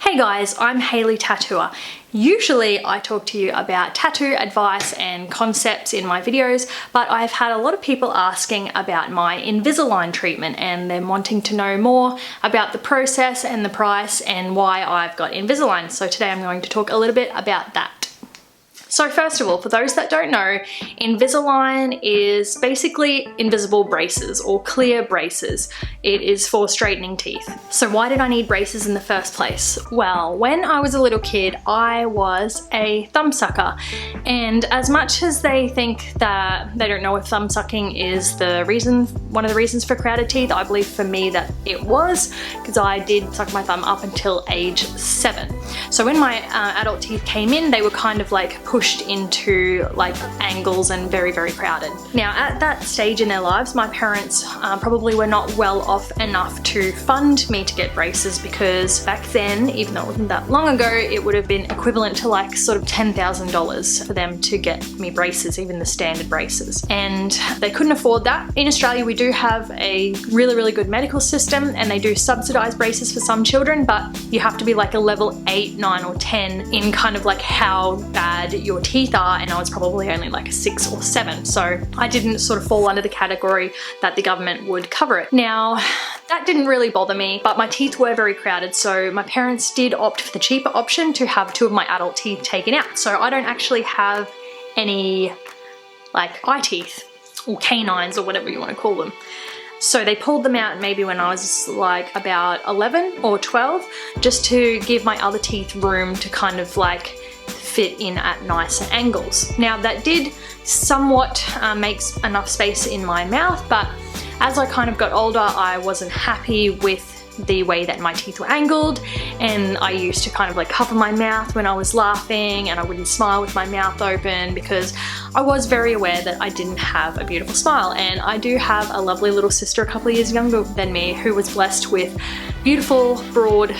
Hey guys, I'm Hayley Tattooer. Usually I talk to you about tattoo advice and concepts in my videos, but I've had a lot of people asking about my Invisalign treatment and them wanting to know more about the process and the price and why I've got Invisalign. So today I'm going to talk a little bit about that. So first of all, for those that don't know, Invisalign is basically invisible braces or clear braces. It is for straightening teeth. So why did I need braces in the first place? Well, when I was a little kid, I was a thumb sucker. And as much as they think that they don't know if thumb sucking is one of the reasons for crowded teeth, I believe for me that it was, because I did suck my thumb up until age 7. So when my adult teeth came in, they were kind of like pushed into like angles and very, very crowded. Now at that stage in their lives, my parents probably were not well off enough to fund me to get braces, because back then, even though it wasn't that long ago, it would have been equivalent to like sort of $10,000 for them to get me braces, even the standard braces. And they couldn't afford that. In Australia, we do have a really, really good medical system and they do subsidize braces for some children, but you have to be like a level 8, 9 or 10 in kind of like how bad your teeth are, and I was probably only like a 6 or 7, so I didn't sort of fall under the category that the government would cover it. Now that didn't really bother me, but my teeth were very crowded, so my parents did opt for the cheaper option to have 2 of my adult teeth taken out. So I don't actually have any like eye teeth or canines or whatever you want to call them. So they pulled them out maybe when I was like about 11 or 12, just to give my other teeth room to kind of like fit in at nicer angles. Now that did somewhat make enough space in my mouth, but as I kind of got older, I wasn't happy with the way that my teeth were angled, and I used to kind of like cover my mouth when I was laughing, and I wouldn't smile with my mouth open because I was very aware that I didn't have a beautiful smile. And I do have a lovely little sister a couple of years younger than me who was blessed with beautiful broad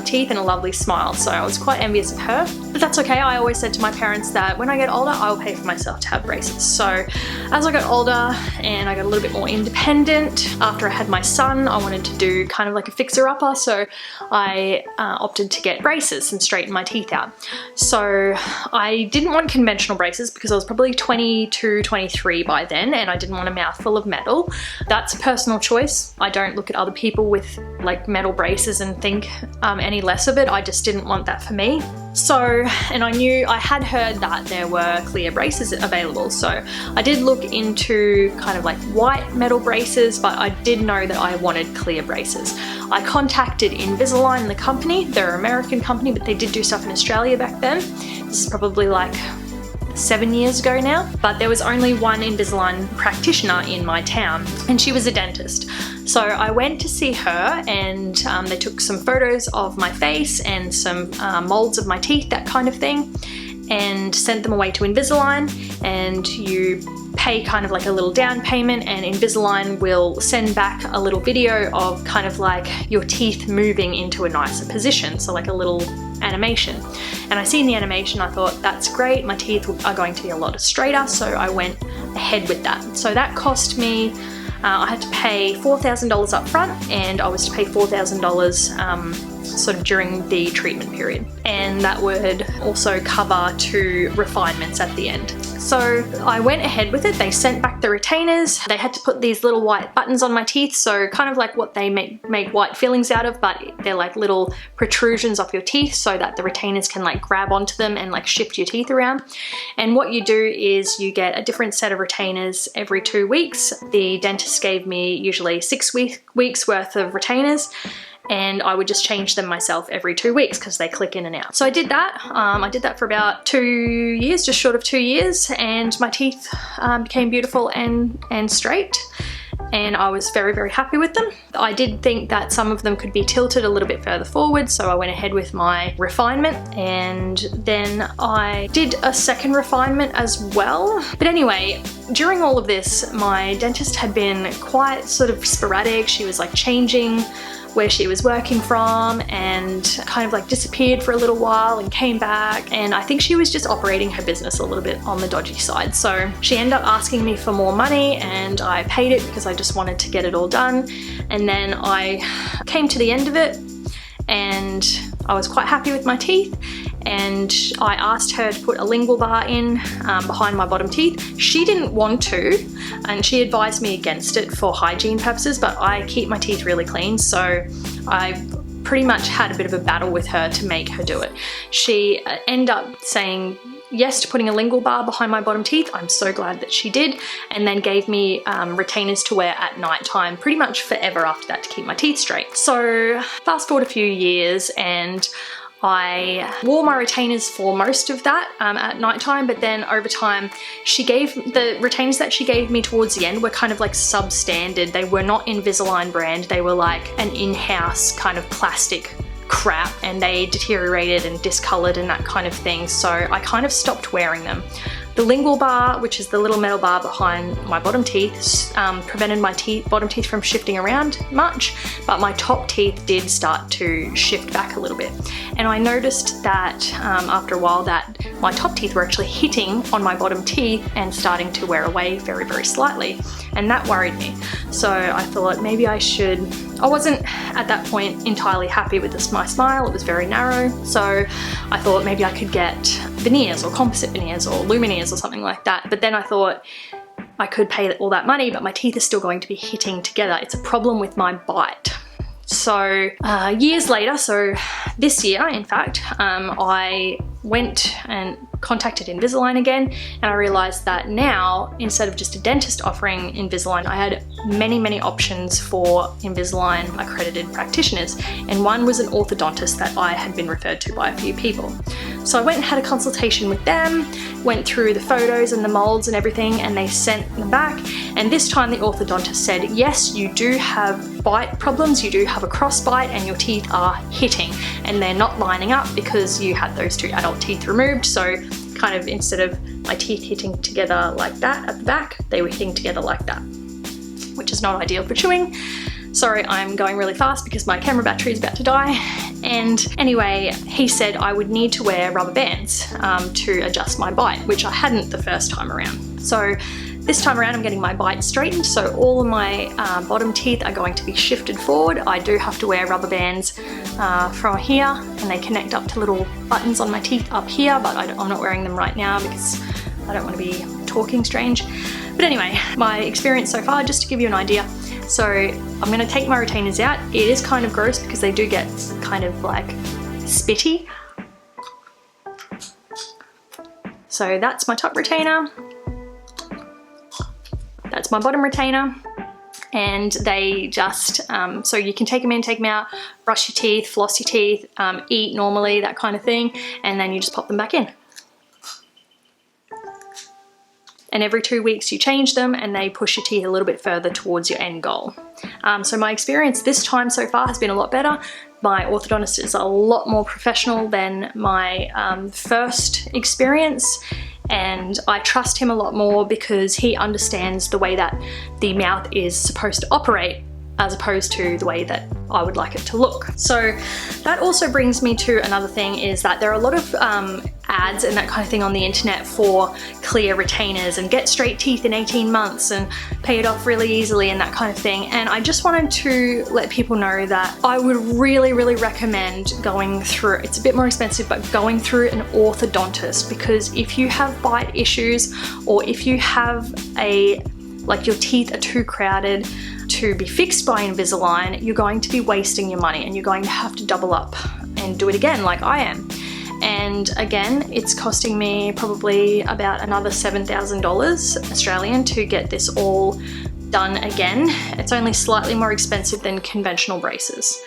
teeth and a lovely smile, so I was quite envious of her. But that's okay. I always said to my parents that when I get older, I'll pay for myself to have braces. So as I got older and I got a little bit more independent, after I had my son, I wanted to do kind of like a fixer-upper, so I opted to get braces and straighten my teeth out. So I didn't want conventional braces because I was probably 22, 23 by then, and I didn't want a mouthful of metal. That's a personal choice. I don't look at other people with like metal braces and think any less of it. I just didn't want that for me. So, and I had heard that there were clear braces available, so I did look into kind of like white metal braces, but I did know that I wanted clear braces. I contacted Invisalign, the company. They're an American company, but they did do stuff in Australia back then. This is probably like 7 years ago now, but there was only one Invisalign practitioner in my town, and she was a dentist. So I went to see her, and they took some photos of my face and some molds of my teeth, that kind of thing, and sent them away to Invisalign. And you pay kind of like a little down payment, and Invisalign will send back a little video of kind of like your teeth moving into a nicer position, so like a little animation. And I seen the animation, I thought that's great, my teeth are going to be a lot straighter, so I went ahead with that. So that cost me, I had to pay $4,000 up front, and I was to pay $4,000 sort of during the treatment period, and that would also cover 2 refinements at the end. So I went ahead with it. They sent back the retainers. They had to put these little white buttons on my teeth, so kind of like what they make white fillings out of, but they're like little protrusions off your teeth so that the retainers can like grab onto them and like shift your teeth around. And what you do is you get a different set of retainers every 2 weeks. The dentist gave me usually 6 weeks worth of retainers, and I would just change them myself every 2 weeks because they click in and out. So I did that. I did that for about 2 years, just short of 2 years, and my teeth became beautiful and straight, and I was very, very happy with them. I did think that some of them could be tilted a little bit further forward, so I went ahead with my refinement, and then I did a second refinement as well. But anyway, during all of this, my dentist had been quite sort of sporadic. She was like changing where she was working from, and kind of like disappeared for a little while and came back, and I think she was just operating her business a little bit on the dodgy side. So she ended up asking me for more money, and I paid it because I just wanted to get it all done. And then I came to the end of it, and I was quite happy with my teeth, and I asked her to put a lingual bar in behind my bottom teeth. She didn't want to, and she advised me against it for hygiene purposes, but I keep my teeth really clean, so I pretty much had a bit of a battle with her to make her do it. She ended up saying yes to putting a lingual bar behind my bottom teeth. I'm so glad that she did, and then gave me retainers to wear at night time pretty much forever after that to keep my teeth straight. So fast forward a few years, and I wore my retainers for most of that at night time, but then over time the retainers that she gave me towards the end were kind of like substandard. They were not Invisalign brand, they were like an in-house kind of plastic crap, and they deteriorated and discolored and that kind of thing, so I kind of stopped wearing them. The lingual bar, which is the little metal bar behind my bottom teeth, prevented my bottom teeth from shifting around much, but my top teeth did start to shift back a little bit. And I noticed that after a while that my top teeth were actually hitting on my bottom teeth and starting to wear away very, very slightly. And that worried me. So I thought maybe I wasn't at that point entirely happy with my smile. It was very narrow. So I thought maybe I could get veneers or composite veneers or lumineers or something like that. But then I thought I could pay all that money, but my teeth are still going to be hitting together. It's a problem with my bite. So years later, so this year in fact, I went and contacted Invisalign again, and I realized that now, instead of just a dentist offering Invisalign, I had many options for Invisalign accredited practitioners, and one was an orthodontist that I had been referred to by a few people. So I went and had a consultation with them, went through the photos and the molds and everything, and they sent them back, and this time the orthodontist said, yes, you do have bite problems, you do have a cross bite, and your teeth are hitting, and they're not lining up because you had those two adult teeth removed. So kind of instead of my teeth hitting together like that at the back, they were hitting together like that, which is not ideal for chewing. Sorry, I'm going really fast because my camera battery is about to die. And anyway, he said I would need to wear rubber bands to adjust my bite, which I hadn't the first time around. So this time around I'm getting my bite straightened, so all of my bottom teeth are going to be shifted forward. I do have to wear rubber bands from here, and they connect up to little buttons on my teeth up here, but I'm not wearing them right now because I don't want to be talking strange. But anyway, my experience so far, just to give you an idea. So I'm going to take my retainers out. It is kind of gross because they do get kind of like spitty. So that's my top retainer. That's my bottom retainer, and they just, so you can take them in, take them out, brush your teeth, floss your teeth, eat normally, that kind of thing, and then you just pop them back in. And every 2 weeks you change them, and they push your teeth a little bit further towards your end goal. So my experience this time so far has been a lot better. My orthodontist is a lot more professional than my first experience, and I trust him a lot more because he understands the way that the mouth is supposed to operate as opposed to the way that I would like it to look. So that also brings me to another thing, is that there are a lot of ads and that kind of thing on the internet for clear retainers and get straight teeth in 18 months and pay it off really easily and that kind of thing. And I just wanted to let people know that I would really recommend going through, it's a bit more expensive, but going through an orthodontist, because if you have bite issues, or if you have like your teeth are too crowded to be fixed by Invisalign, you're going to be wasting your money, and you're going to have to double up and do it again like I am. And again, it's costing me probably about another $7,000 Australian to get this all done again. It's only slightly more expensive than conventional braces.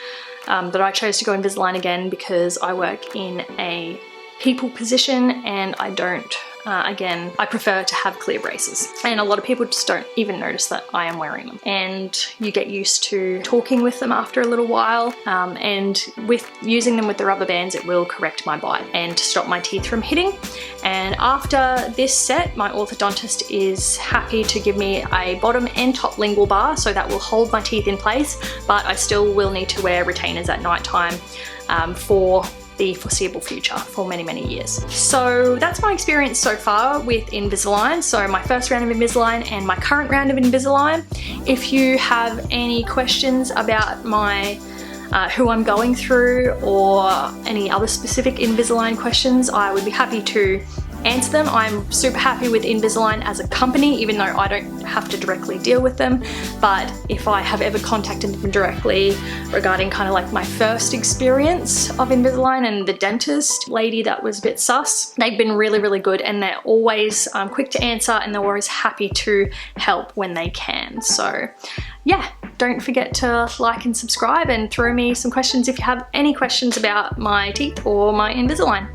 But I chose to go Invisalign again because I work in a people position, and I don't, again, I prefer to have clear braces. And a lot of people just don't even notice that I am wearing them. And you get used to talking with them after a little while, and with using them with the rubber bands, it will correct my bite and to stop my teeth from hitting. And after this set, my orthodontist is happy to give me a bottom and top lingual bar, so that will hold my teeth in place, but I still will need to wear retainers at night time for the foreseeable future, for many years. So that's my experience so far with Invisalign. So my first round of Invisalign and my current round of Invisalign. If you have any questions about my who I'm going through or any other specific Invisalign questions, I would be happy to answer them. I'm super happy with Invisalign as a company, even though I don't have to directly deal with them. But if I have ever contacted them directly regarding kind of like my first experience of Invisalign and the dentist lady that was a bit sus, they've been really, really good, and they're always quick to answer, and they're always happy to help when they can. So yeah, don't forget to like and subscribe, and throw me some questions if you have any questions about my teeth or my Invisalign.